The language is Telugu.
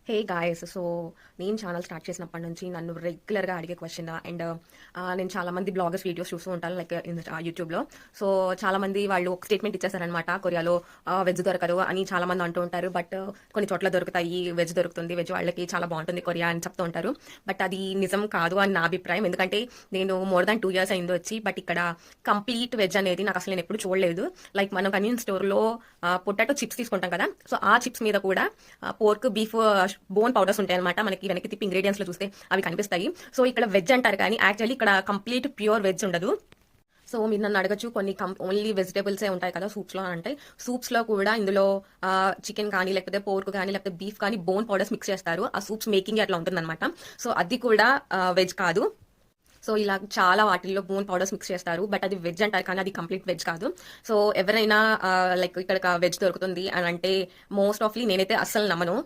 హే గాయస్ సో నేను ఛానల్ స్టార్ట్ చేసినప్పటి నుంచి నన్ను రెగ్యులర్గా అడిగే క్వశ్చన్ అండ్ నేను చాలా మంది బ్లాగర్స్ వీడియోస్ చూస్తూ ఉంటాను లైక్ యూట్యూబ్లో. సో చాలా మంది వాళ్ళు ఒక స్టేట్మెంట్ ఇచ్చేసారనమాట, కొరియాలో వెజ్ దొరకదు అని చాలా మంది అంటూ ఉంటారు. బట్ కొన్ని చోట్ల దొరుకుతాయి, వెజ్ దొరుకుతుంది, వెజ్ వాళ్ళకి చాలా బాగుంటుంది కొరియా అని చెప్తూ ఉంటారు. బట్ అది నిజం కాదు అని నా అభిప్రాయం. ఎందుకంటే నేను మోర్ దాన్ 2 years అయింది వచ్చి, బట్ ఇక్కడ కంప్లీట్ వెజ్ అనేది నాకు అసలు నేను ఎప్పుడు చూడలేదు. లైక్ మనం కన్వీనియన్స్ స్టోర్లో పొటాటో చిప్స్ తీసుకుంటాం కదా, సో ఆ చిప్స్ మీద కూడా పోర్క్ బీఫ్ బోన్ పౌడర్స్ ఉంటాయి అనమాట. మనకి వెనక్కి తిప్పి ఇంగ్రీడియంట్స్ లో చూస్తే అవి కనిపిస్తాయి. సో ఇక్కడ వెజ్ అంటారు కానీ యాక్చువల్లీ ఇక్కడ కంప్లీట్ ప్యూర్ వెజ్ ఉండదు. సో మీరు నన్ను అడగచ్చు, కొన్ని ఓన్లీ వెజిటేబుల్సే ఉంటాయి కదా సూప్స్ లో అంటే, సూప్స్ లో కూడా ఇందులో చికెన్ కానీ లేకపోతే పోర్క్ కానీ లేకపోతే బీఫ్ కానీ బోన్ పౌడర్స్ మిక్స్ చేస్తారు. ఆ సూప్స్ మేకింగ్ అట్లా ఉంటుంది అనమాట. సో అది కూడా వెజ్ కాదు. సో ఇలా చాలా వాటిల్లో బోన్ పౌడర్స్ మిక్స్ చేస్తారు, బట్ అది వెజ్ అంటారు కానీ అది కంప్లీట్ వెజ్ కాదు. సో ఎవరైనా లైక్ ఇక్కడ వెజ్ దొరుకుతుంది అని అంటే మోస్ట్ ఆఫ్లీ నేనైతే అస్సలు నమ్మను.